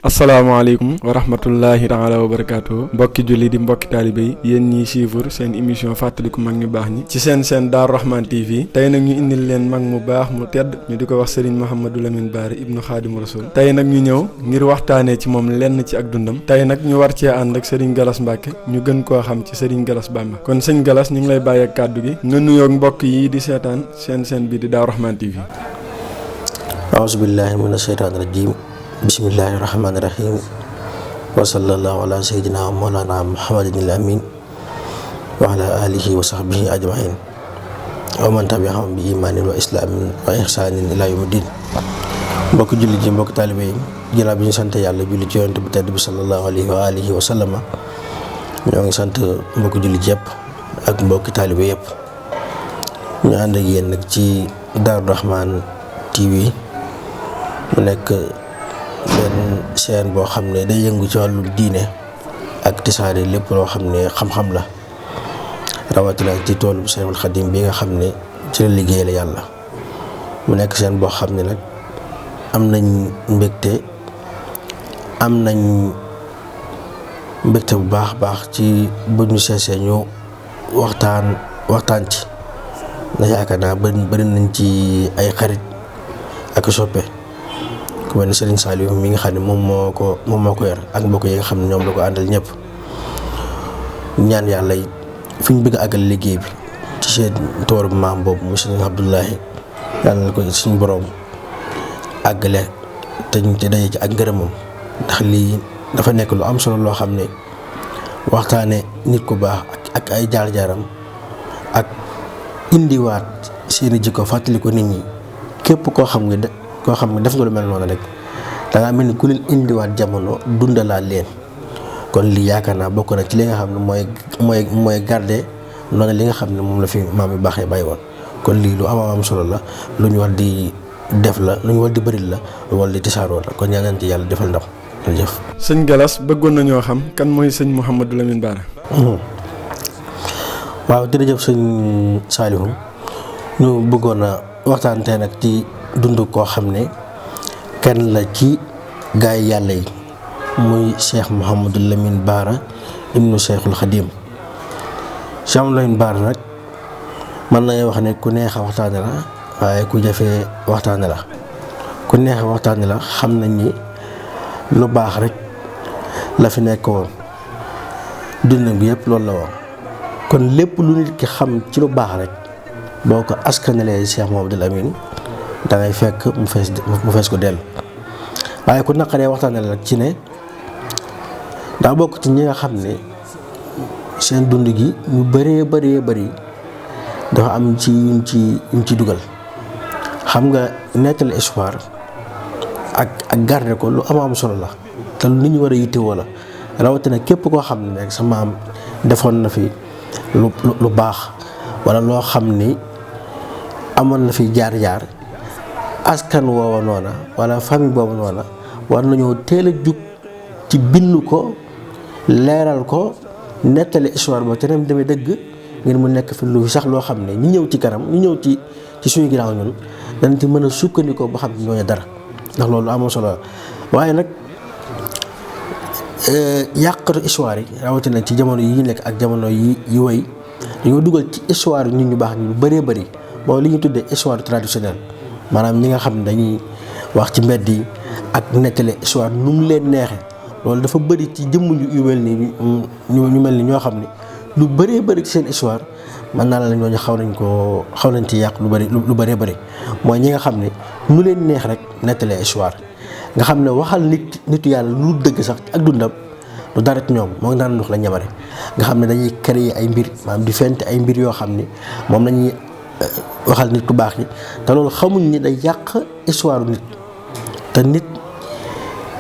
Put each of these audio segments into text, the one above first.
asalaamaaleykum wa rahmatullahi taala wa barakaatu mbokki julli di mbokki taalibe yi yéen ñiy suivre seen émission fàttaliku mag ñu baax ñi ci seen Daaru Rahman TV tey nag ñu indil leen mag mu baax mu tedd ñu di ko wax Serigne Mouhamadou Lamine Bara ibnu Xaadimu Rasul tey nag ñu ñëw ngir waxtaanee ci moom lenn ci ak dundam tey nag ñu war cee ànd ak Serigne Gallas Mbacke ñu gën koo xam ci Serigne Gallas Bamba kon sëñ Gallas ñu ngi lay bàyyi ak kàddu gi nga nuyoog mbokk yi di seetaan seen bi di Daaru Rahman TV. aouzu billahi mina shaytaani rajim bismillahi rahmaani rahim wa sallallahu ala sayyidina wa mawlana muhammadin al amin wa ala alihi wa sahbihi ajmain wa man tabi'ahum bi imanin wa islamin wa ihsanin ila yawmiddin mbokk julli ji mbokk taalibe yi ginnaaw bi ñu sant yàlla julli ci yonent bu tedd bi sallallahu alayhi wa alihi wa sallama ñoo ngi sant mbokk julli ji yëpp ak mbokki taalibe yëpp ñu ànd ak yéen nag ci Daaru Rahman TV mu nekk benn chaîne boo xam ne day yëngu ci wàllu diine ak tisaare lépp loo xam ne xam-xam la rawatina ci toolu Seexul Xadim bi nga xam ne ci la liggéey la yàlla mu nekk chaîne boo xam ne nag am nañ mbégte bu baax ci bu ñu seesee ñu waxtaan ci ndax yaakaar naa bëri nañ ci ay xarit ak soppe ku mel ne Serigne Saliou mi nga xam ne moom moo ko yor ak mbokk yi nga xam ne ñoom la ko àndal ñëpp ñaan yàlla it fi ñu bëgg a àggal liggéey bi ci seen toolu maam boobu mu Serigne Abdoulahi yàlla na ko suñu borom àggale te daje ci ak ngërëmam ndax lii dafa nekk lu am solo loo xam ne waxtaane nit ku baax ak ay jaar-jaaram ak indiwaat seeni jikko fàttali ko nit ñi képp koo xam ne def nga lu mel noonu rek dangaa mel ni ku leen indiwaat jamono dundalaat leen kon lii yaakaar naa bokk na ci li nga xam ne mooy garder noonu li nga xam ne moom la fi maam yu baaxee bàyyi woon kon lii lu am solo la lu ñu war di def la lu ñu war di bëri la lu war di tisaaroo la kon ñaan ci yàlla defal ndam jërëjëf. sëñ Gallas bëggoon nañoo xam kan mooy sëñ Mouhamadou Lamine Bara. waaw jërëjëf sëñ Saliou ñu bëggoon a waxtaan tey nag ci dund koo xam ne kenn la ci gaay yàlla yi muy Cheikh Mouhamadou Lamine Bara ibnu Cheikhul Khadim Cheikh Lamine Bara nag mën nañu wax ne ku neex a waxtaane la waaye ku jafee waxtaane la ku neex a waxtaane la xam nañ ni lu baax rek la fi nekk woon dund bi yëpp loolu la woon kon lépp lu nit ki xam ci lu baax rek boo ko askanalee Cheikh Mouhamadou Lamine dangay fekk mu fees ko dellu waaye ku naqaree waxtaane la ci ne daa bokk ci ñi nga xam ne seen dund gi ñu bëree dafa am ci yuñ ci dugal xam nga nettali histoire ak garder ko lu am solo la te lu nit ñu war a yittewoo la rawatina képp koo xam ne rek sa maam defoon na fi lu baax wala loo xam ni amoon na fi jaar-jaar askan woowa noona wala famille boobu noona war nañoo teel a jug ci bind ko leeral ko nettali histoire ba te nem demee dëgg ngir mu nekk fi lu sax loo xam ne ñu ñëw ci kanam ñu ñëw ci suñu ginnaaw ñun dañ ci mën a sukkandikoo ba xam ñooñu dara ndax loolu amoon solo waaye nag yàqatu histoire yi rawatina ci jamono yi ñu nekk ak jamono yi woy dañoo dugal ci histoire nit ñu baax ñu bëree bëri mooy li ñu tuddee histoire traditionnelle maanaam ñi nga xam ne dañuy wax ci mbedd yi ak nettali histoire nu mu leen neexee loolu dafa bëri ci jëmm yu mel ni ñu mel ni ñoo xam ne lu bëri ci seen histoire mën naa la ñooñu xaw nañ ci yàq lu bëree bëri mooy ñi nga xam ne nu leen neex rek nettalee histoire nga xam ne waxal nitu yàlla lu dëgg sax ak dundam lu dara ci ñoom moo ngi daan ndox la ñamare nga xam ne dañuy créer ay mbir maanaam di fent ay mbir yoo xam ni moom lañuy waxal nit ku baax yi te loolu xamuñ ni day yàq histoire nit te nit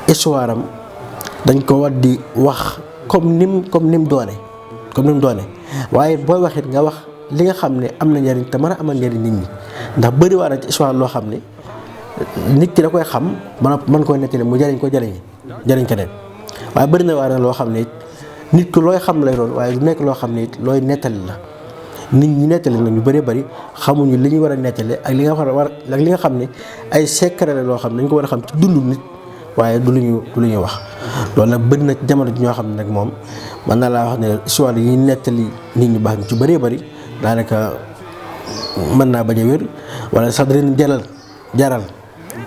histoire am dañ ko war di wax comme nim doone waaye booy waxit nga wax li nga xam ne am na njariñ te mën a amal njariñ nit ñi ndax bëri waa na ci histoire loo xam ne nit ki da koy xam mën koy nettali mu jariñ keneen waaye bëri na waa na loo xam ne nit ko looy xam lay doon waaye du nekk loo xam ne it looy nettali la. nit ñi nettali na ñu bëree bëri xamuñu li ñu war a nettali ak li nga war ak li nga xam ne ay secret la loo xam ne dañ ko war a xam ci dundu nit waaye du lu ñuy wax. loolu nag bëri na jamono ji ñoo xam ne nag moom mën naa laa wax ne histoire yi nettali nit ñu baax ñu ci bëree bëri daanaka mën naa bañ a wér wala sax da leen jaral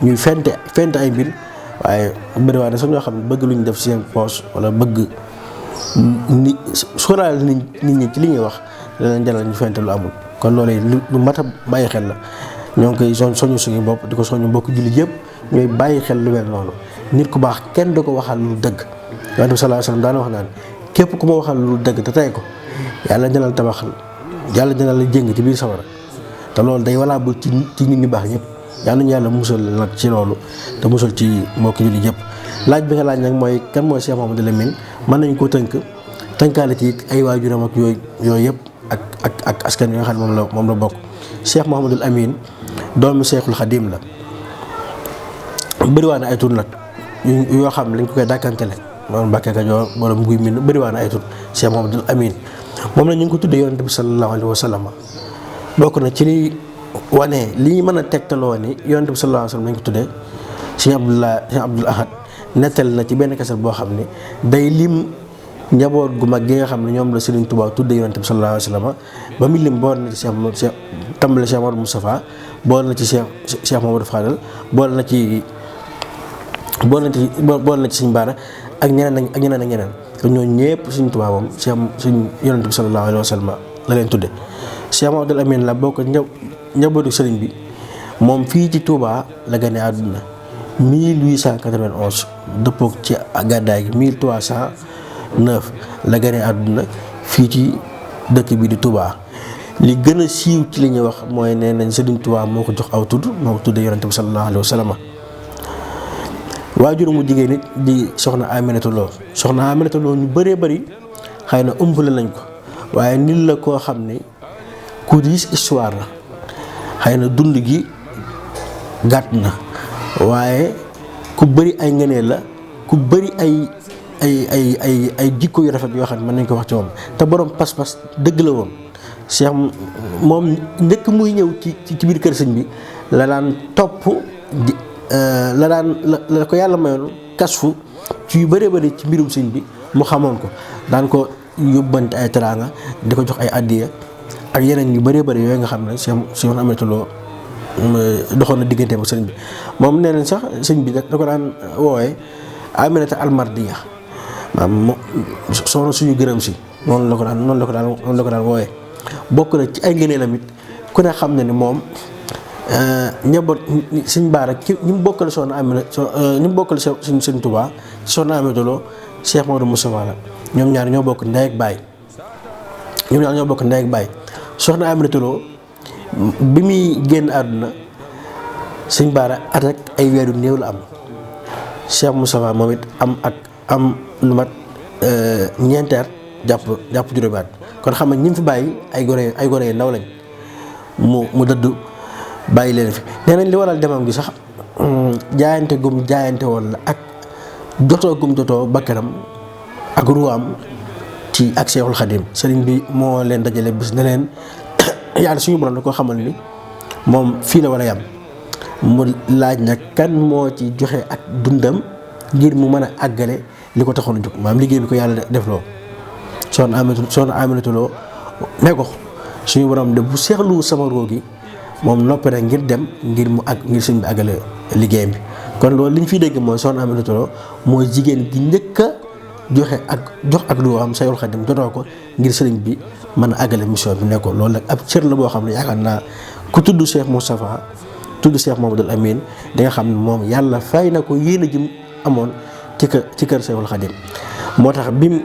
ñuy fente ay mbir waaye bëri waa ne sax ñoo xam ne bëgg lu ñu def seen poche wala bëgg ni sóoraale nit ñi ci li ñuy wax da leen jaral ñu fente lu amul. kon loolu lu mat a bàyyi xel la ñoo ngi koy soñu suñu bopp di ko soñu mbokk jullit yëpp ñooy bàyyi xel lu mel noonu. nit ku baax kenn du ko waxal lu dëgg Yonent bi sallallahu alayhi wasallam daana wax naan képp ku ma waxal lu dëgg te tey ko yàlla dina la tabaxal yàlla dina la jéng ci biir sawara te loolu day valable ci nit ñu baax ñëpp yàlla nañu yàlla musal nag ci loolu te musal ci mbokk jullit yëpp. laaj bi nga laaj nag mooy kan mooy Cheikh Mouhamadou Lamine mën nañu ko tënkaale ci ay waajuram ak yooyu yëpp ak askan wi nga xam ne moom la bokk. Cheikh Mouhamadou Amine doomu Cheikhul Khadim la bëriwaa na ay tur nag yoo xam ne lañ ko koy dàkkantele moom Mbàkke Kajoor borom guy min bëriwaa na ay tur Cheikh Mouhamadou Amine moom la ñu ngi ko tuddee Yonent bi sallallahu alayhi wa sallam bokk na ci li wane li ñu mën a tegtaloo ni Yonent bi sallallahu alayhi wa sallam lañ ko tuddee Cheikh Abdoul Ahad nettal na ci benn kaset boo xam ne day lim njaboot gu mag gi nga xam ne ñoom la Serigne Touba tuddee Yonent bi sallallahu alayhi wa sallam ba mu lim boole na ci Cheikh tàmbale Cheikh Mamadou Moustapha boole na ci Cheikh Mamadou Fadal boole na ci Sëñ Baara ak ñeneen ak ñeneen te ñooñu ñëpp Sëñ Touba moom suñ Yonent bi sallallahu alayhi wa sallam la leen tudde Cheikh Mouhamadou Amine la bokk njabootu Serigne bi moom fii ci Touba la gane àdduna 1891 dëppoog ci gàddaay gi 1309 la gane àdduna fii ci dëkk bi di Touba. li gën a siiw ci li ñuy wax mooy nee nañ Serigne Touba moo ko jox aw tudd moo ko tuddee Yonent bi sallallahu alayhi wa sallam. waajur mu jigéen nit di soxna Aminata Lo ñu bëree bëri xëy na umpale nañ ko waaye nit la koo xam ne ku riis histoire la xëy na dund gi gàtt na waaye ku bëri ay ngëneel la ku bëri ay jikko yu rafet yoo xam ne mën nañ ko wax ci moom te borom pas-pas dëgg la woon. Cheikh moom njëkk muy ñëw ci biir kër sëñ bi la daan topp la ko yàlla mayoon kasfu ci yu bëree bëri ci mbirum sëñ bi mu xamoon ko daan ko yóbbante ay teraanga di ko jox ay addiya ak yeneen yu bëree bëri yooyu nga xam ne Cheikh Aminata Lo doxoon na digganteem ak sëñ bi moom nee nañ sax sëñ bi da ko daan woowee Aminata Almardiya maanaam soxna suñu gërëm si noonu la ko daan woowee. bokk na ci ay ngëneelam it ku ne xam na ni moom njaboot Sëñ Baara ñi mu bokkal soxna Aminata ñi mu bokkal Sëñ Touba soxna Aminata Lo Cheikh Mamadou Moustapha la ñoom ñaar ñoo bokk ndey ak baay soxna Aminata Lo bi muy génn àdduna Sëñ Baara at ak ay weeru néew la am Cheikh Moustapha moom it am lu mat ñeenti at jàpp juróomi at kon xam nga ñi mu fi bàyyi ay gone yu ndaw lañ mu dëdd bàyyi leen fi nee nañ li waral demam gi sax jaayante woon la ak jotoo bakkanam ak ruwaam ci ak Seexul Xadim sëriñ bi moo leen dajale bis ne leen yàlla suñu borom da koo xamal ni moom fii la war a yam mu laaj nag kan moo ci joxe ak dundam ngir mu mën a àggale li ko taxoon a jóg maanaam liggéey bi ko yàlla def loo soxna Aminata Lo ne ko suñu borom de bu seexlu sama roo gi moom noppi na ngir dem ngir sëñ bi àggale liggéeyam bi kon loolu li ñu fiy dégg mooy soxna Aminata Lo mooy jigéen gi njëkk a jox ak lu am Seexul Xadim jotoo ko ngir sëriñ bi mën a àggale mission bi ne ko loolu nag ab cër la boo xam ne yaakaar naa ku tudd Cheikh Moustapha tudd Cheikh Mouhamadou Amine di nga xam ne moom yàlla fay na ko yéen a jëm amoon ci kër Seexul Xadim moo tax bim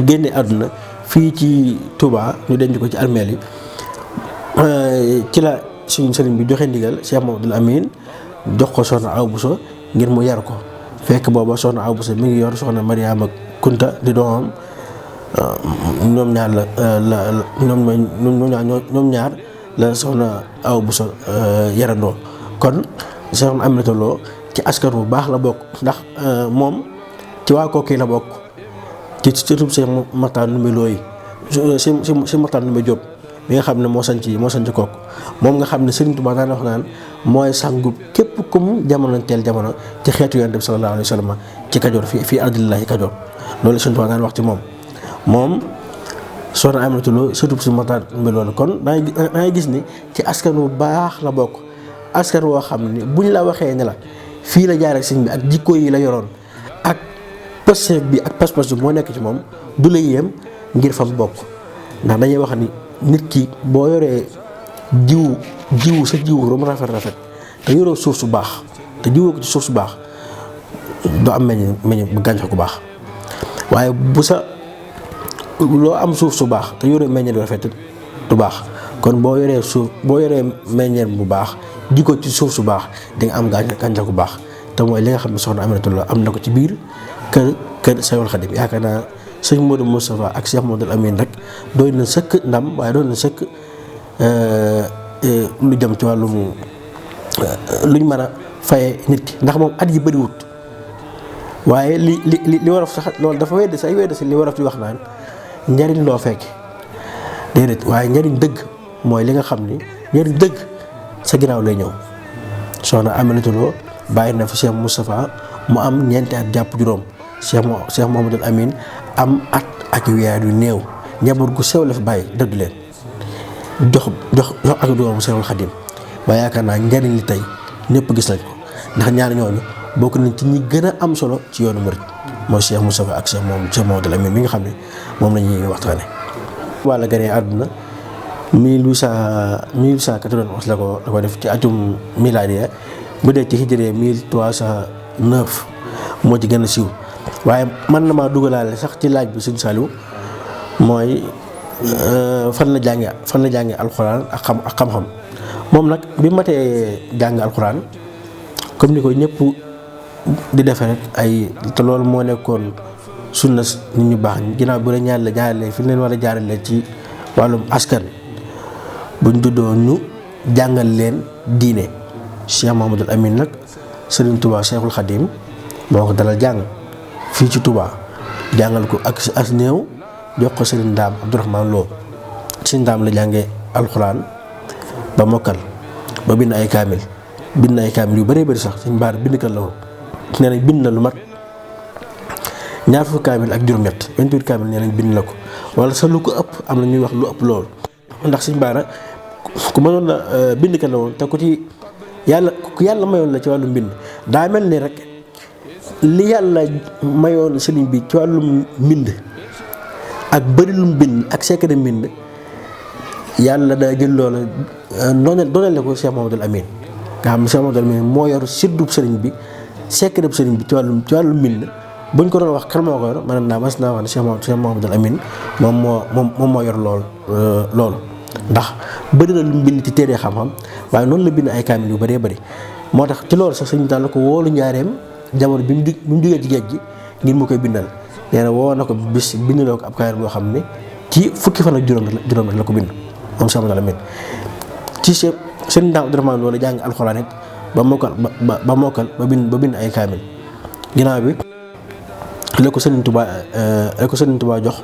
génne àdduna fii ci Touba ñu denc ko ci armeel yi ci la suñu sëriñ bi joxe ndigal Cheikh Mouhamadou Amine jox ko soxna Awa Bousso ngir mu yar ko fekk booba soxna Awa Bousso mi ngi yor soxna Mariama Kunta di doomam ñoom ñaar la soxna Awa Bousso yarandoo kon soxna Aminata Lo ci askan bu baax la bokk ndax moom ci waa Koki la bokk ci surtout Cheikh Makhtar Ndoumbé Lo yi Cheikh Makhtar Ndoumbé Diop mi nga xam ne moo sanc kooku moom nga xam ne Serigne Touba daan wax naan mooy sangu képp kum jamono teel jamono ci xeetu Yonent bi sallallahu alayhi wa sallam ci Kajoor fii ardillahi Kajoor loolu Serigne Touba daan wax ci moom soxna Aminata Lo surtout Cheikh Makhtar Ndoumbé Lo kon da ngay gis ni ci askan wu baax la bokk askan woo xam ne buñ la waxee ne la fii la jaar ak sëñ bi ak jikko yi la yoroon ak pësef bi ak pas-pas bi moo nekk ci moom du la yéem ngir fam bokk ndax dañuy wax ni nit ki boo yoree jiwu sa jiwu rom rafet te yoroo suuf su baax te jiwoo ko ci suuf su baax doo am meññ bu gàncax gu baax waaye bu sa loo am suuf su baax te yoree meññeet bu rafet du baax kon boo yoree meññeet bu baax ji ko ci suuf su baax di nga am gàncax gu baax te mooy li nga xam ne soxna Aminata Lo am na ko ci biir kër Seexul Xadim yaakaar naa sëñ Modou Moustapha ak Cheikh Modou Amine rek doy na sëkk ndam waaye doy na sëkk lu jëm ci wàllum luñ mën a faye nit ki ndax moom at yi bëriwut waaye li war a sax loolu dafa wedd si li war a fi wax naan njariñ loo fekke déedéet waaye njariñ dëgg mooy li nga xam ni njariñ dëgg sa ginnaaw lay ñëw soxna Aminata Lo bàyyi na fi Cheikh Moustapha mu am ñeenti at jàpp juróom Cheikh Mouhamadoul Amine am at ak weer yu néew njaboot gu sew la fi bàyyi dëddu leen jox ak doomu Seexul Xadim ba yaakaar naa njariñ li tey ñëpp gis nañ ko ndax ñaar ñooñu bokk nañ ci ñi gën a am solo ci yoonu murit mooy Cheikh Moustapha ak Cheikh Mouhamadoul Amine mi nga xam ne moom la ñuy waxtaane walla gane àdduna 1891 la ko def ci atum miladiya bu dee ci hijriya 1309 moo ci gën a siiw waaye mën na maa dugalaale sax ci laaj bi Sëñ Saliou mooy fan la jànge alxuraan ak xam-xam moom nag bi matee jàng alxuraan comme ni ko ñëpp di defee rek te loolu moo nekkoon sunna nit ñu baax ñi ginnaaw bu la ñaan la jaarale fi leen war a jaarale ci wàllum askan buñ juddoo ñu jàngal leen diine Cheikh Mouhamadoul Amine nag Serigne Touba Cheikhul Khadim moo ko dalal jàng fii ci Touba jàngal ko ak as néew jox ko Serigne Ndaam Abdourahmane Lo Serigne Ndaam la jàngee alxuraan ba mokkal ba bind ay kaamil yu bëree bëri sax Serigne Bara bindkat la woon nee nañ bind na lu mat ñaar fukki kaamil ak juróom-ñett 28 kaamil nee nañ bind na ko wala sax lu ko ëpp am na ñuy wax lu ëpp loolu ndax Serigne Bara ku mënoon la bindkat la woon te ku yàlla mayoon la ci wàllu mbind daa mel ni rek li yàlla mayoon sëriñ bi ci wàllum mbind ak bëri lu mbind ak secret mbind yàlla daa jël loola doonale ko Cheikh Mouhamadoul Amine nga xam ne Cheikh Mouhamadoul Amine moo yor sirdub sëriñ bi secret sëriñ bi ci wàllum mbind buñ ko doon wax kan moo ko yor maanaam mas naa wax ne Cheikh Mouhamadoul Amine moom moo yor loolu ndax bëri na lu mu bind ci téere xam-xam waaye noonu la bind ay kaamil yu bëree bëri moo tax ci loolu sax sëñ daan la ko woolu njaareem jamono bi mu jógee ci géej gi ngir mu koy bindal nee na woo na ko bis bindaloo ko ab kaamil boo xam ne ci fukki fan ak juróom la ko bind moom Cheikh Mouhamadoul Amine ci sëñ Ndaam Abdourahmane Lo la jàng alxuraan it ba mokkal ba bind ay kaamil ginnaaw bi la ko Sëriñ Tuubaa jox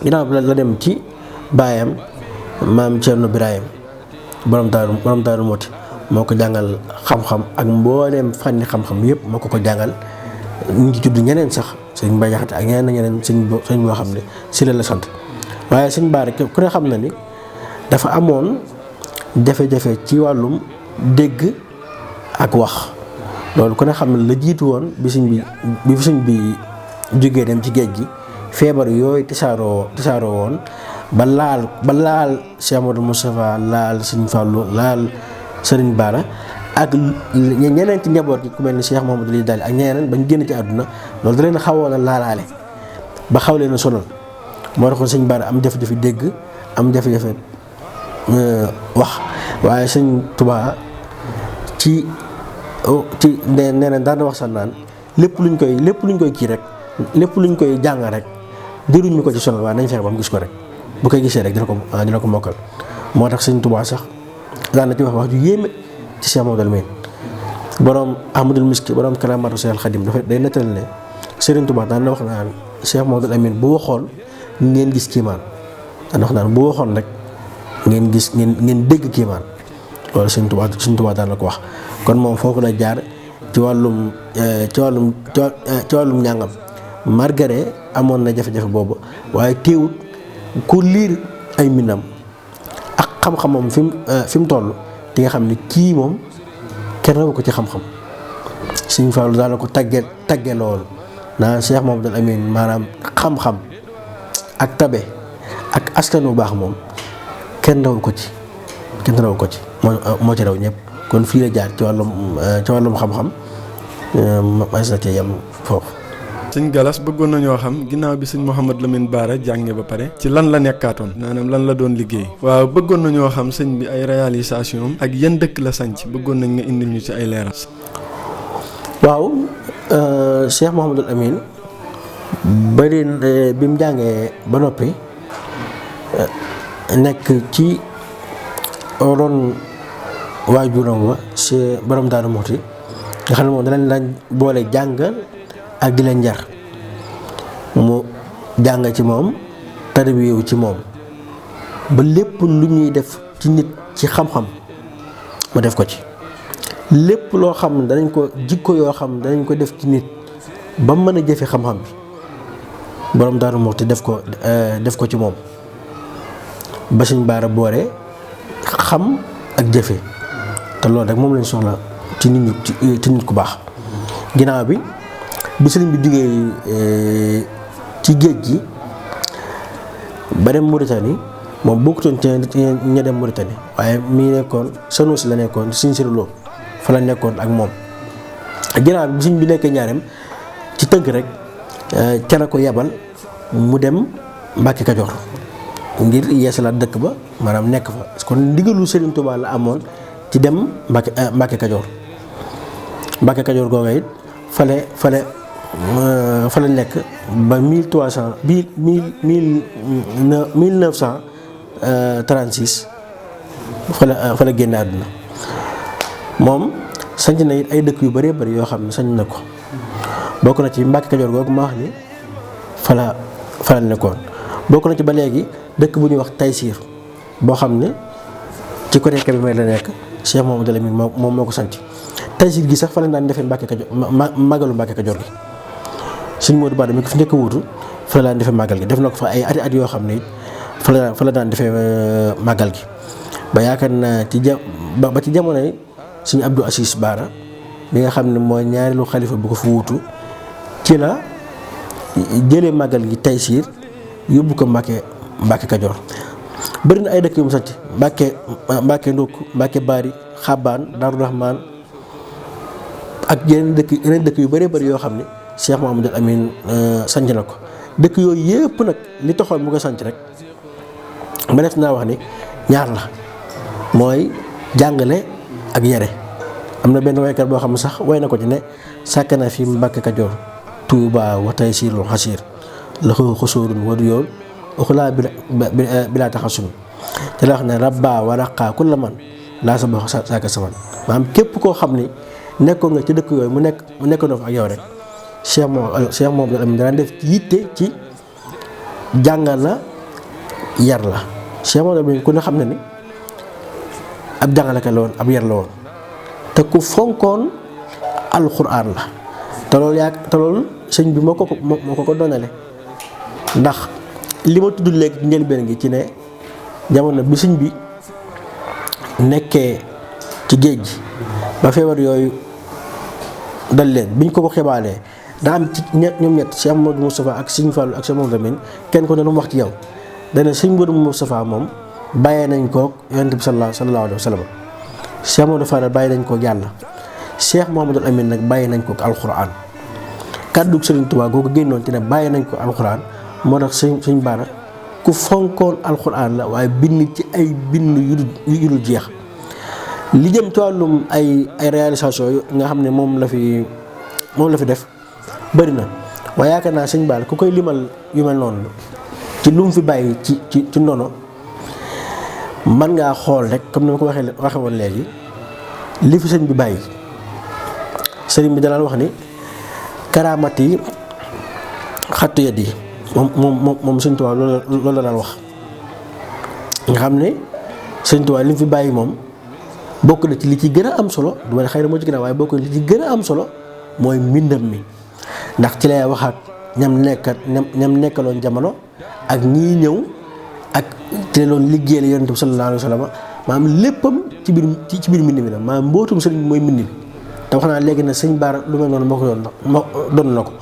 ginnaaw bi la dem ci baayam maam Cerno Birahim borom daaru Moti moo ko jàngal xam-xam ak mbooleem fànni xam-xam yëpp moo ko jàngal ñu ngi tudd ñeneen sax sëñ Mbay Jaxate ak ñeneen sëñ boo xam ne si la sant waaye sëñ Bara ku ne xam na ni dafa amoon jafe-jafe ci wàllum dégg ak wax loolu ku ne xam ne la jiitu woon bi sëñ bi jógee dem ci géej gi feebar yooyu tisaaroo woon ba laal Cheikh Modou Moustapha laal Sëriñ Fallou laal Sëriñ Bara ak ñeneen ci njaboot gi ku mel ni Cheikh Mouhamadou Li Daali ak ñeneen bañ génn ci àdduna loolu da leen xawoon a laalaale ba xaw leen a sonal moo taxoon Sëriñ Bara am jafe-jafe dégg am jafe-jafe wax waaye Sëriñ Tuubaa ci nee na daan wax sax naan lépp luñ koy kii rek lépp luñ koy jàng rek diruñu ko ci sonal waaye nañ fexe ba mu gis ko rek bu koy gisee rek dina ko mokkal moo tax Sëriñ Tuubaa sax daan na ci wax ju yéeme ci Cheikh Mouhamadoul Amine borom Ahmadul Miski borom Karaamatu Seexul Xadim day nettal ne Serigne Touba daan na wax naan Cheikh Mouhamadoul Amine bu waxoon ngeen gis kiimaan daan wax naan bu waxoon rek ngeen gis ngeen dégg kiimaan loolu Serigne Touba daan na ko wax. kon moom foofu la jaar ci wàllum njàngam Margaret amoon na jafe-jafe boobu waaye teewut ku liir ay mbindam ak xam-xamam fi mu toll di nga xam ne kii moom kenn rawu ko ci xam-xam. Sëñ Fallu daal la ko tagge loolu naan Cheikh Mouhamadoul Amine maanaam xam-xam ak tabe ak askan bu baax moom kenn rawu ko ci moo ci raw ñëpp. kon fii la jaar ci wàllum xam-xam mas na cee yem foofu. sëñ Galas bëggoon nañoo xam ginnaaw bi sëñ Mouhamadou Lamine Bara jànge ba pare ci lan la nekkaatoon maanaam lan la doon liggéey. waaw bëggoon nañoo xam sëñ bi ay réalisation ak yan dëkk la sanc bëggoon nañ nga indil ñu ci ay leeral. waaw Cheikh Mouhamadoul Amine bari bi mu jàngee ba noppi nekk ci ron waajuram wa si borom Daaru Muxti nga xam ne moom danañ lañ boole jàngal ak di leen njar mu jàng ci moom tarbiyewu ci moom ba lépp lu ñuy def ci nit ci xam-xam mu def ko ci lépp loo xam ne danañ ko jikko yoo xam danañ ko def ci nit ba mën a jëfe xam-xam bi borom Daaru Muxti def ko ci moom ba Sëñ Baara boole xam ak jëfe te loolu rek moom lañ soxla ci nit ku baax. ginnaaw bi sëriñ bi jugee ci géej gi ba dem Mauritanie moom bokkutoon ci ña dem Mauritanie waaye mi nekkoon Sanusi la nekkoon Sëñ Siru Lo fa la nekkoon ak moom. ginnaaw bi sëriñ bi nekkee Njaaréem ci tënk rek ca la ko yebal mu dem Mbàkke Kajoor ngir yeesalaat dëkk ba maanaam nekk fa kon ndigalu Sëriñ Tuubaa la amoon ci dem Mbàkke Kajoor. Mbàkke Kajoor googa it fale nekk ba 1936 fa la génne àdduna. moom sanc na it ay dëkk yu bëree bëri yoo xam ne sañ na ko bokk na ci Mbàkke Kajoor googu ma wax ni fa la nekkoon. bokk na ci ba léegi dëkk bu ñuy wax Taysiir boo xam ne ci côté Kébémer la nekk Cheikh Mouhamadoul Amine moom moo ko sanc. Taysiir gi sax fa la daan defee Mbàkke Kajoor màggalu Mbàkke Kajoor gi Sëñ Modou Bara mi ko fi njëkk a wuutu fa la daan defee màggal gi def na ko fa ay at yoo xam ne fa la daan defee màggal gi ba yaakaar naa ba ci jamono yi Sëñ Abdou Assis Bara bi nga xam ne mooy ñaareelu xalifa bu ko fi wuutu ci la jëlee màggal gi Taysiir yóbbu ko Mbàkke Kajoor. bëri na ay dëkk yu mu sanc Mbàkke Ndukk Mbàkke Bari Xabaan Daaru Rahmaan ak yeneen dëkk yu bëree bëri yoo xam ne Cheikh Mouhamadoul Amine sanc na ko. dëkk yooyu yëpp nag li taxoon mu ko sanc rek ma def naa wax ni ñaar la mooy jàngale ak yare. am na benn waykat boo xam ne sax way na ko ci ne sàkk na fi Mbàkke Kajoor Tuuba wa Taysiirul xasiir la ko xusóorun wadu yool uxulaa bilaa taxasum te la wax ne rabba wa raqaa kulla man laa sa boo saaka saman maanaam képp koo xam ni nekkoon nga ci dëkk yooyu mu nekkoon na fa ak yow rek Cheikh Mouhamadoul Amine daan def yitte ci jàngal la yar la. Cheikh Mouhamadoul Amine ku ne xam ne ni ab jàngalekat la woon ab yar la woon te ku fonkoon alxuraan la te loolu sëñ bi moo ko donale ndax li ma tudd léegi ci njëlbeen gi ci ne jamono bi sëñ bi nekkee ci géej gi ba feebar yooyu dal leen biñ ko xibaalee daa am ci ñoom ñett Cheikh Modou Moustapha ak Sëñ Fallu ak Cheikh Mouhamadoul Amine kenn ko ne lu mu wax ci yow dana Sëñ Modou Moustapha moom bàyyee nañ koog Yonent bi sallallahu alayhi wa sallam Cheikh Modou Fadal bàyyi nañ koog yàlla Cheikh Mouhamadoul Amine nag bàyyi nañ koog alxuraan kàddu Sëriñ Tuubaa googu génnoon ci ne bàyyi nañ ko alxuraan moo tax Sëñ Bara ku fonkoon alxuraan la waaye bind ci ay bind yu dul jeex. li jëm ci wàllum ay réalisation yu nga xam ne moom la fi def bëri na waaye yaakaar naa Sëñ Bara ku koy limal yu mel noonu ci lu mu fi bàyyi ci ndono mën ngaa xool rek comme ni ma ko waxe woon léegi li fi sëñ bi bàyyi sëriñ bi danaan wax ni karaamat yi xattu yet yi moom Sëñ Tuubaa loolu la daan wax nga xam ne Sëñ Tuubaa li mu fi bàyyi moom bokk na ci li ci gën a am solo du ma ne xëy na moo ci gën a waaye bokk na li ci gën a am solo mooy mbindam mi ndax ci lay wax ak ñam nekkaloon jamono ak ñii ñëw ak te loon liggéeyal Yonent bi sallallahu alayhi wa sallam maanaam léppam ci biir mbind mi la maanaam mbootum sëriñ bi mooy mbind mi te wax naa léegi na sëñ Baara lu mel noonu moo ko doon na ko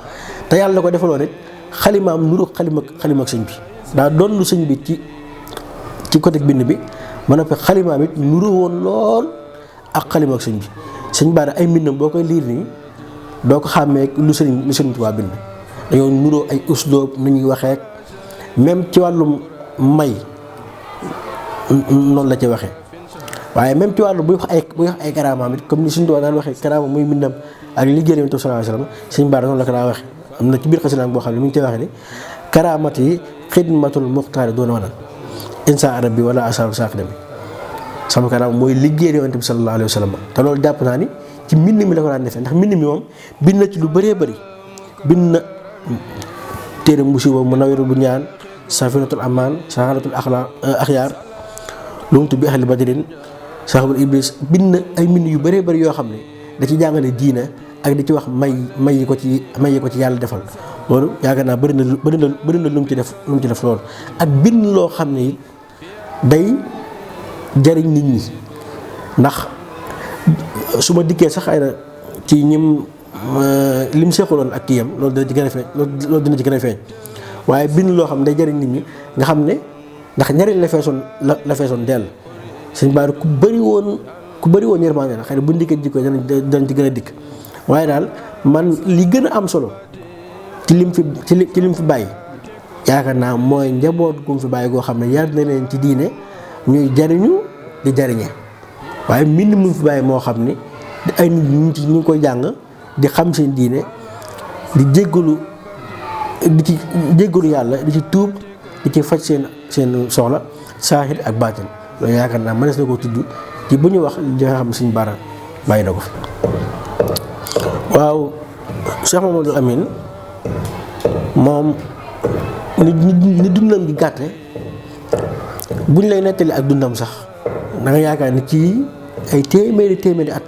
te yàlla ko defaloon it xalimaam nuru xalima ak sëñ bi daa doon lu sëñ bi ci côté bind bi ba noppi xalimaam it nuru woon lool ak xalima ak sëñ bi sëñ Baara ay mbindam boo koy liir nii doo ko xàmmee lu sëriñ Tuubaa bind dañoo nuroo ay usloob nu ñuy waxee même ci wàllum may noonu la ci waxee waaye même ci wàllu buy wax ay karaamaam it comme ni Sëñ Tuubaa daan waxee karaama muy mbindam ak liggéey Yonent bi sallallahu alayhi wa sallam Sëñ Baara noonu la ko daa waxee am na ci biir xasinaam boo xam ne mi ngi ci waxee ni karaamat yi xidmatul muxtaari doona wana insa arab bi wala asaaru saak dami sama karaama mooy liggéey Yonent bi sallallahu alayhi wa sallam te loolu jàpp naa ni ci mbind mi la ko daan defee ndax mbind mi moom bind na ci lu bëree bëri bind na téere musiba mu nawiru bu ñaan safinatul amaan saxaratul axyaar lumtu bi ahli badrin saxabul iblis bind na ay mbind yu bëree bëri yoo xam ne da ci jàngale diina ak di ci wax may yi ko ci yàlla defal loolu yaakaar naa bëri na lu mu ci def loolu ak bind loo xam ne it day jariñ nit ñi ndax su ma dikkee sax ay na ci ñim lim seexuloon ak kii yam loolu dina ci gën a feeñ loolu dina ci gën a feeñ waaye bind loo xam ne day jariñ nit ñi nga xam ne ndax njariñ la feesoon dell Sëñ Baara ku bëri woon yërmande la xëy na bu ndikkee jikko danañ ci gën a dikk waaye daal man li gën a am solo ci lim fi bàyyi yaakaar naa mooy njaboot gu mu fi bàyyi goo xam ne yar na leen ci diine ñuy jariñu di jariñe waaye mbind mu fi bàyyi moo xam ni ay nit ñu ngi koy jàng di xam seen diine di jéggalu yàlla di ci tuub di ci faj seen soxla saahir ak baatin loolu yaakaar naa mënees na ko tudd ci bu ñu wax li nga xam ne Sëñ Baara bàyyi na ko fi waaw Cheikh Mamadou Amine moom ni dundam gi gàtte buñ lay nettali ak dundam sax da nga yaakaar ni ci ay téeméeri at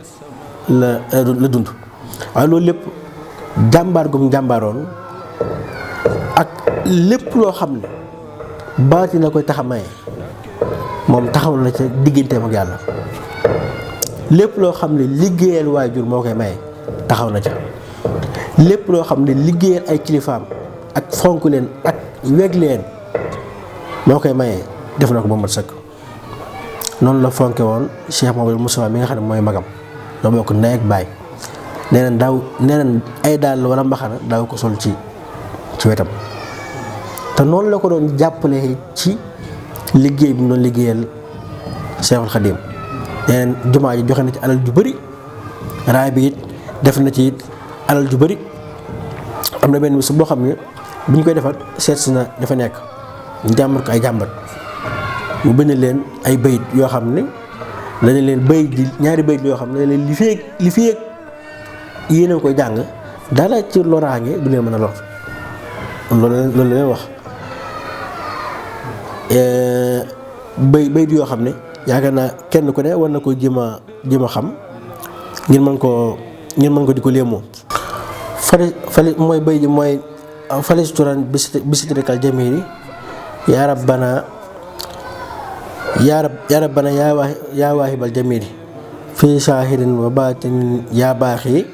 la dund waaye loolu lépp jàmbaar gum jàmbaaroon ak lépp loo xam ne baati na koy tax a maye moom taxaw na ca digganteem ak yàlla lépp loo xam ne liggéeyal waajur moo koy maye taxaw na ca lépp loo xam ne liggéeyal ay kilifaam ak fonk leen ak weg leen moo koy maye def na ko ba mat sëkk noonu la fonke woon Cheikh Mouhamadou Moustapha mi nga xam ne mooy magam ñoo bokk ndey ak baay nee na ay daal wala mbaxana daaw ko sol ci wetam te noonu la ko doon jàppale ci liggéey bi mu doon liggéeyal Cheikhul Khadim nee na jumaa ji joxe na ci alal ju bëri raay bi it def na ci it alal ju bëri am na benn bis boo xam ne bu ñu koy defar seet si na dafa nekk ñu jàmbat ko ay jàmbat mu bind leen ay bayit yoo xam ne dañu leen bayit di ñaari bayit yoo xam ne leen li fi yéen a koy jàng dara ci loraange du leen mën a lor loolu la leen wax bayit yoo xam ne yaakaar naa kenn ku ne war na ko jéem a xam ngir mën ko di ko léemoo fali mooy bayit ji mooy falisturan bisitrikal jamiri yaa rabbana yaa waahibal jamiri fii saahirin wa baatinin yaa baaxi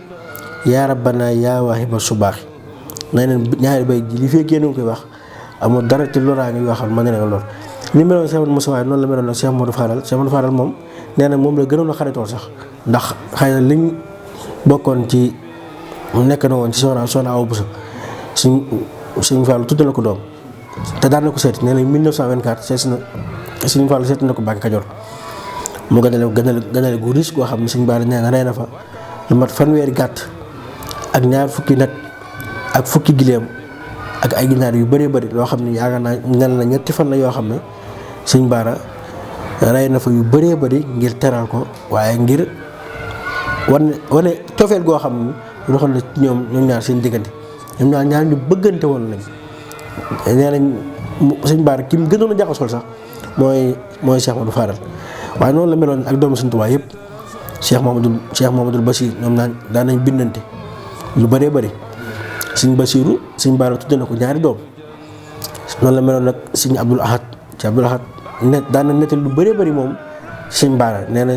yaa rabbana yaa waahibal subaaxi na leen ñaari bay ji li fee génn koy wax amul dara ci loraange yoo xam ne mën na leen lor ni meloon Cheikh Moussa waaye noonu la meloon nag Cheikh Modou Fadal moom nee na moom la gënoon a xaritoon sax ndax xëy na liñ bokkoon ci nekk na woon ci soxna Awa Bousso suñ Fallou tudd na ko doom te daan na ko seeti nee na 1924 seet na suñ Fallou seeti na ko Mbàkke Kajoor mu gënale gu riche goo xam ne suñ Baara nee na rey na fa lu mat fanweeri gàtt ak ñaar fukki nag ak fukki gileem ak ay ginaar yu bëree bëri loo xam ne yaakaar naa nel na ñetti fan la yoo xam ne suñ Baara rey na fa yu bëree bëri ngir teral ko waaye ngir wane cofeel goo xam ne doxal na ñoom ñaar seen diggante ñoom ñaar ñu bëggante woon lañ. nee nañ sëñ Bara ki mu gënoon a jaxasool sax mooy Cheikh Modou Fadal waaye noonu la meloon ak doomu Sëñ Tuubaa yëpp Cheikh Mouhamadoul Bachir ñoom daan nañ bindante lu bëree bëri sëñ Basiiru sëñ Bara tudde na ko ñaari doom noonu la meloon nag sëñ Abdul Ahad ci Abdul Ahad daan na nettal lu bëree bëri moom sëñ Bara nee na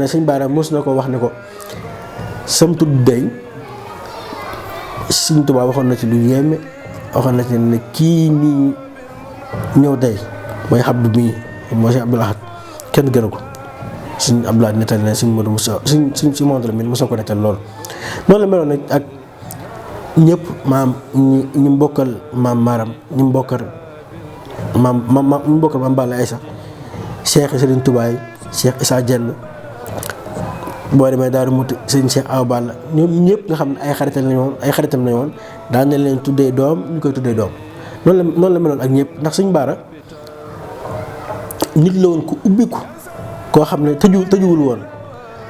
sëñ Bara mos na ko wax ne ko sam tudd day Sëñ Tuubaa waxoon na ci lu yéeme waxoon na ci ne kii nii ñëw tey mooy Abdou mii mooy sëñ Abdul Ahad kenn gënu ko sëñ Abdul Ahad nettal ne sëñ Modou Moussa sëñ Modou Lamine mos na ko nettal loolu noonu la meloon nag ak ñëpp maam ñi mbokkal maam Maram ñi mbokkal maam Balla Aïssa Cheikh Serigne Touba Cheikh Issa Dieng boo demee Daaru Muti sëñ Cheikh Awa Balla ñoom ñëpp nga xam ne ay xaritam lañu woon daan na leen tuddee doom ñu koy tuddee doom noonu la meloon ak ñëpp ndax sëñ Bara nit la woon ku ubbiku koo xam ne tëjuwul woon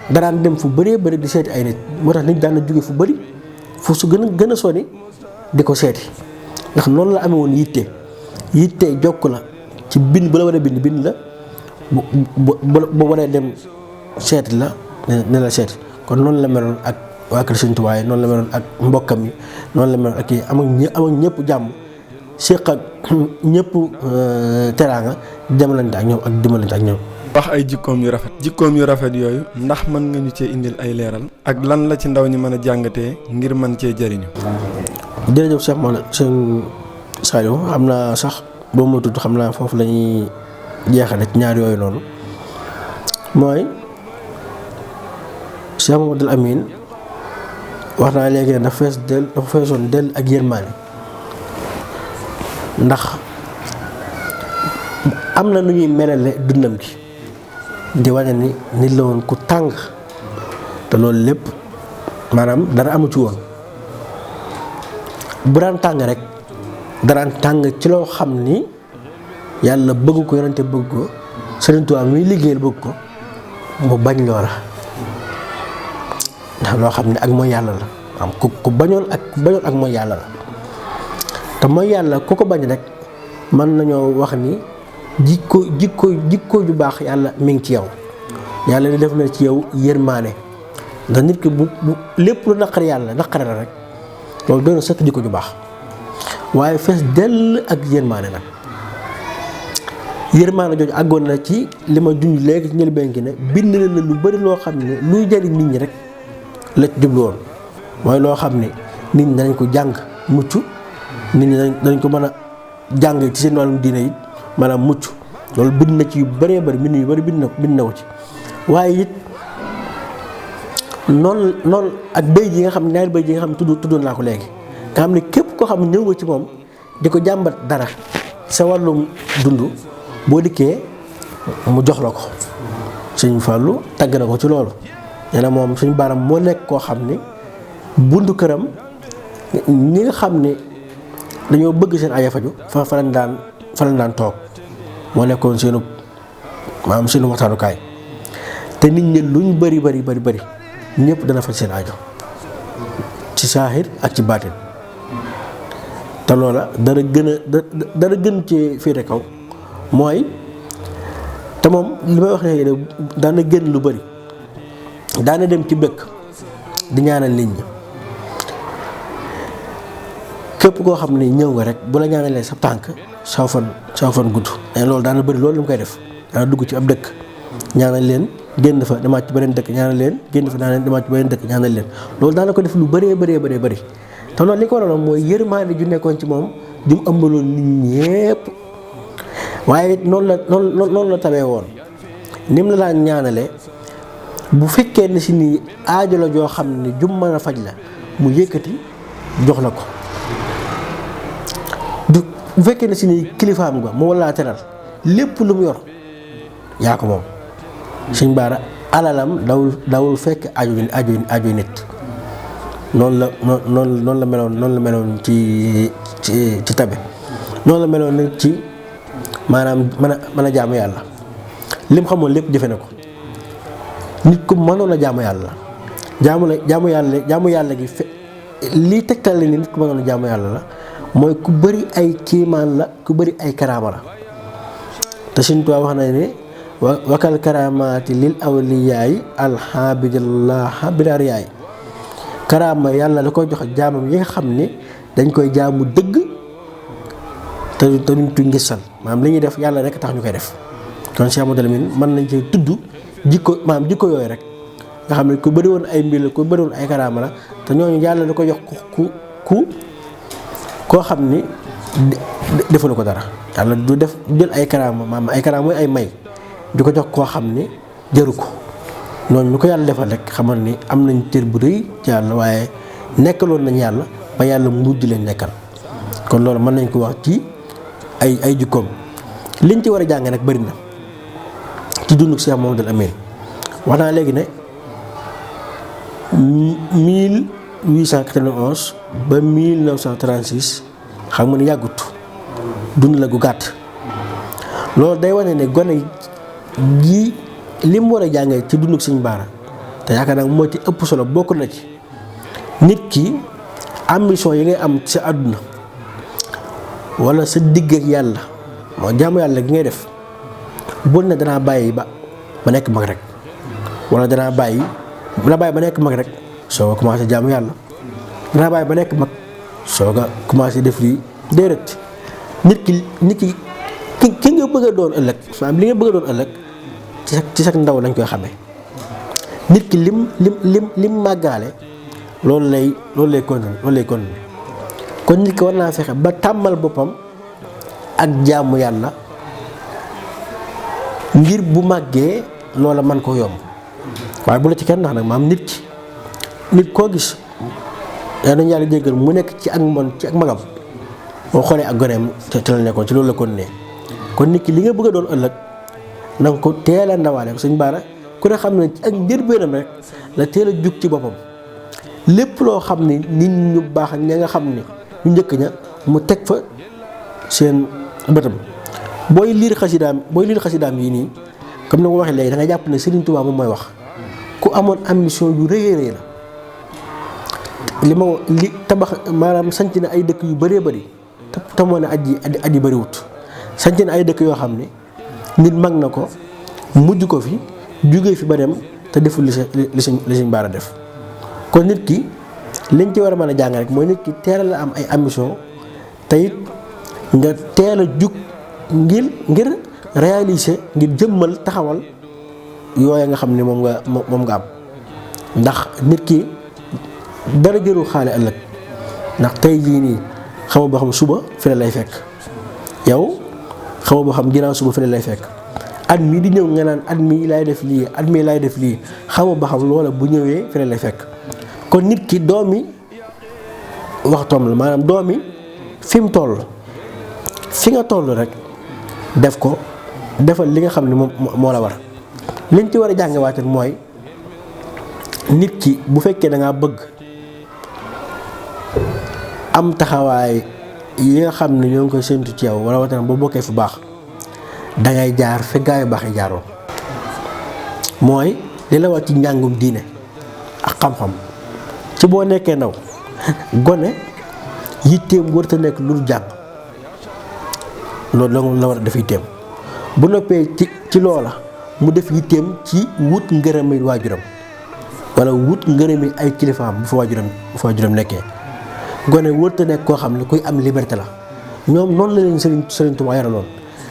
daraan dem fu bëree bëri di seeti ay nit moo tax nit daan na jóge fu bëri fu su gën a sori di ko seeti ndax noonu la amee woon yitte jokk la ci bind bu la war a bind la bu waree dem seeti la ne la seeti kon noonu la meloon ak waa kër Sëñ Tuubaa noonu la meloon ak mbokkam yi noonu la meloon ak kii am ak ñëpp jàmm séq ak ñëpp teraanga demalante ak ñoom ak dimbalante ak ñoom. wax ay jikkoom yu rafet yooyu ndax mën nga ñu cee indil ay leeral ak lan la ci ndaw ñi mën a jàngatee ngir mën cee jëriñu. jërëjëf Cheikh Mawlana sëñ Saliou xam naa sax boo ma tudd xam naa foofu la ñuy jeexale ci ñaar yooyu noonu mooy Cheikh Mamadou Amine wax naa léegi ne dafa feesoon del ak yërmaane ndax am na nu ñuy melale dundam gi di wane ni nit la woon ku tàng te loolu lépp maanaam dara amu ci woon bu daan tàng rek daraan tàng ci loo xam ni yàlla bëgg ko yonente bëgg ko Sëriñ Tuubaa muy liggéeyal bëgg ko mu bañ loola ndax loo xam ne ak mooy yàlla la am ku bañoon ak mooy yàlla la te mooy yàlla ku ko bañ rek mën nañoo wax ni jikko ju baax yàlla mi ngi ci yow yàlla di def na ci yow yërmaane ndax nit ki bu lépp lu naqari yàlla naqari la rek loolu doon na sëkk jikko ju baax waaye fees dell ak yërmaane nag yërmaane jooju àggoon na ci li ma junj léegi ci njëlbeen gi ne bind na lu bari loo xam ne luy jariñ nit ñi rek la ci jublu woon mooy loo xam ne nit ñi danañ ko jàng mucc nit ñi danañ ko mën a jàng ci seen wàllum diine yi maanaam mucc loolu bind na ci yu bëree bëri mbind yu bëri bind na ko ci waaye it noonu ak béy ji nga xam ne ñaari béy ji nga xam ne tuddoon naa ko léegi nga xam ne képp koo xam ne ñëw nga ci moom di ko jàmbat dara sa wàllum dund boo dikkee mu jox la ko Sëñ Fallu tagg na ko ci loolu nee na moom Sëñ Bara moo nekk koo xam ne buntu këram ñi nga xam ne dañoo bëgg seen aya faju fa lañ daan toog moo nekkoon seenu waxtaanukaay te nit ñi luñ bari ñëpp dana faj seen aajo ci saaxir ak ci baatin te loola dara gën ci féete kaw mooy te moom li may wax ne daana génn lu bari daana dem ci dëkk di ñaanal nit ñi képp koo xam ne ñëw nga rek bu la ñaanalee sa tànk saw fan gudd loolu daana bëri loolu li mu koy def daana dugg ci ab dëkk ñaanal leen génn fa demaat ci beneen dëkk ñaanal leen génn fa demaat ci beneen dëkk ñaanal leen loolu daana ko def lu bëree bëri te loolu li ko waraloon mooy yërmaande ju nekkoon ci moom di mu ëmbaloon nit ñépp waaye noonu la tabee woon ni mu la daan ñaanale bu fekkee ne si ni aajo la joo xam ne jum mën a faj la mu yëkkati jox la ko bu fekkee ne si ni kilifaam nga mu walla teral lépp lu mu yor yaa ko moom Sëñ Bara alalam dawul fekk aajo nit noonu la meloon ci tabe noonu la meloon nag ci maanaam mën a jaamu yàlla lim xamoon lépp jëfe na ko nit ku mënoon a jaamu yàlla jaamu yàlla gi lii tegtal ni nit ku mënoon a jaamu yàlla la mooy ku bëri ay kiimaan la ku bëri ay karaama la te Sëñ Tuubaa wax na ne wakal karaamaati lil awliyaayi alhamdulilah bilariyaay karaama yàlla da koy jox jaamam yi nga xam ne dañ koy jaamu dëgg te duñ tuñ ngisal maanaam li ñuy def yàlla rek tax ñu koy def kon Cheikh Mouhamadou Lamine mën nañ cee tudd jikko maanaam jikko yooyu rek nga xam ne ku bëri woon ay mbir la ku bëri woon ay karaama la te ñooñu yàlla da koy jox koo xam ni defalu ko dara yàlla du def jël ay karaama maanaam ay karaama mooy ay may di ko jox koo xam ni jëru ko noonu lu ko yàlla defal rek xamal ni am nañ cër bu rëy ci yàlla waaye nekkaloon nañ yàlla ba yàlla mujj leen nekkal kon loolu mën nañ ko wax ci ay jikkoom liñ ci war a jàng nag bëri na ci dunduk Cheikh Mouhamadou Amine wax naa léegi ne 1891 ba 1936 xam nga ni yàggut dund la gu gàtt loolu day wane ne gone gi li mu war a jàngee ci dunduk Sëñ Bara te yaakaar naa moo ci ëpp solo bokk na ci nit ki ambition yi ngay am sa àdduna wala sa digg ak yàlla moo jaamu yàlla gi ngay def bul ne danaa bàyyi ba nekk mag rek wala danaa bàyyi ba nekk mag rek soo ko commencé jaamu yàlla danaa bàyyi ba nekk mag soo ko commencé def lii déedéet nit ki ki nga bëgg a doon ëllëg maanaam li nga bëgg a doon ëllëg ci sa ndaw lañ koy xamee nit ki lim màggaale loolu lay continuer kon nit ki war naa fexe ba tàmmal boppam ak jaamu yàlla ngir bu màggee loola man ko yomb waaye bu la ci kenn ndax nag maam nit koo gis yaa nañu yàlla jéggal mu nekk ci ak magam boo xoolee ak goneem te la nekkoon ci loolu la kon ne kon nit ki li nga bëgg a doon ëllëg na nga ko teel a ndawaale Sëñ Bara ku ne xam ne ci ak njëlbéenam rek la teel a jug ci boppam lépp loo xam ne nit ñu baax ña nga xam ne ñu njëkk ña mu teg fa seen bëtam booy liir xasidaam yi nii comme ni ma ko waxee léegi da nga jàpp ne Serigne Touba moom mooy wax ku amoon ambition yu rëy a rëy la li tabax maanaam sanc na ay dëkk yu bëree bëri te moo ne at yi bëriwut sanc na ay dëkk yoo xam ne nit mag na ko mujj ko fi jógee fi ba dem te deful li Sëñ Bara def kon nit ki liñ ci war a mën a jàng rek mooy nit ki teel la am ay ambition te it nga teel a jug ngir réaliser ngir jëmmal taxawal yooya nga xam ne moom nga am ndax nit ki dara jëru xaale ëllëg ndax tey jii nii xamoo boo xam suba fi la lay fekk yow xamoo boo xam ginnaaw suba fi la lay fekk at mii di ñëw nga naan at mii laay def lii at mii laay def lii xamoo ba xam loola bu ñëwee fi la lay fekk kon nit ki doomi waxtoom la maanaam doomi fi mu toll fi nga toll rek def ko defal li nga xam ne moo la war liñ ci war a jàngewaat mooy nit ki bu fekkee da ngaa bëgg am taxawaay yi nga xam ne ñoo ngi koy séntu ci yow wala waxtaan boo bokkee fu baax dangay jaar fi gaa yu baax yi jaaroon mooy li la wax ci njàngum diine ak xam-xam ci boo nekkee ndaw gone yitteem warut a nekk lu jàng loolu la war a def yitteem bu noppee ci loola mu def yitteem ci wut ngërëmi waajuram wala wut ngërëmi ay kilifaam bu fa waajuram nekkee gone warut a nekk koo xam ne kuy am liberté la ñoom noonu la leen Serigne Touba yaraloon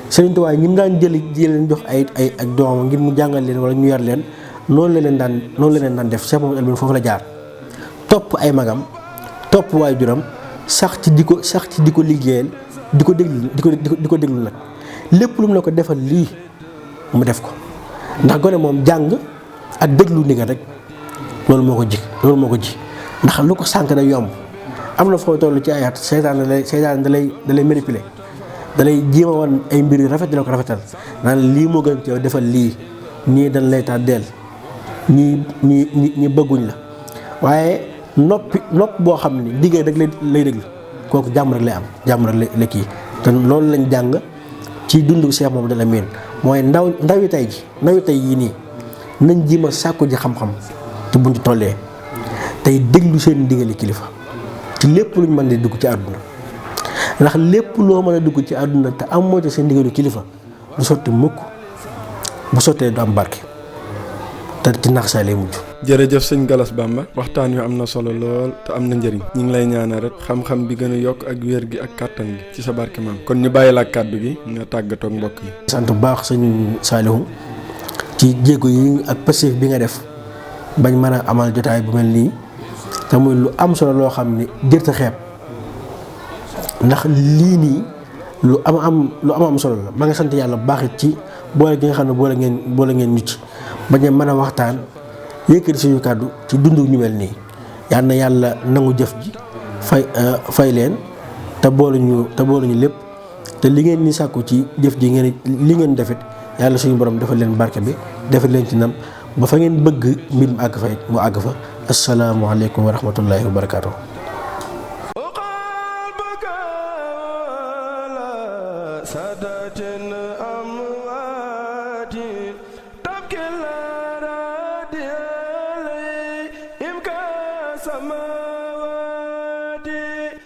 Serigne Touba ñi mu daan jël leen jox ay ak doomam ngir mu jàngal leen wala ñu yar leen noonu la leen daan def Cheikh Mouhamadou Amine foofu la jaar topp ay magam topp waajuram sax ci di ko liggéeyal di ko déglu nag lépp lu mu ne ko defal lii mu def ko ndax gone moom jàng ak déglu ndigal rek loolu moo ko ji ndax lu ko sànk day yomb am na foo toll ci ay at seytaan da lay manipuler da lay jéem a wan ay mbir yu rafet di la ko rafetal naan lii moo gën ci yow defal lii ñii dañ lay tàddeel ñii bëgguñ la waaye nopp boo xam ne diggee rek lay déglu kooku jàmm rek lay am jàmm rek la kii te loolu lañ jàng ci dundu Cheikh Mouhamadou Amine mooy ndawi tey yii nii nañ jéem a sàkku ji xam-xam te buñ ci tollee tey déglu seen ndigali kilifa ci lépp luñ mën di dugg ci àdduna ndax lépp loo mën a dugg ci àdduna te amoo ci seen ndigalu kilifa du sotti mukk bu sottee du am barke te ci nax saa lay mujj. jërëjëf sëñ Galas Bamba waxtaan wi am na solo lool te am na njëriñ ñu ngi lay ñaanal rek xam-xam bi gën a yokk ak wér gi ak kàttan gi ci sa barke maam kon ñu bàyyi la ak kàddu gi nga tàggatoo ak mbokk yi. sant bu baax sëñ Saliou ci jéego yi ak passif bi nga def bañ mën a amal jotaay bu mel nii te muy lu am solo loo xam ne jërta xeeb ndax lii nii lu am solo la ma nga sant yàlla bu baax it ci boole gi nga xam ne boole ngeen ñu ci bañ a mën a waxtaan yëkkati suñu kàddu ci dundu ñu mel nii yal na yàlla nangu jëf ji fay leen te boole ñu lépp te li ngeen ni sàkku ci jëf ji li ngeen defit yàlla suñu borom defal leen barke bi defal leen ci nam ba fa ngeen bëgg mbir mu àgg fa it mu àgg fa asalaamaaleykum wa rahmatullahi wa barakaatu. sama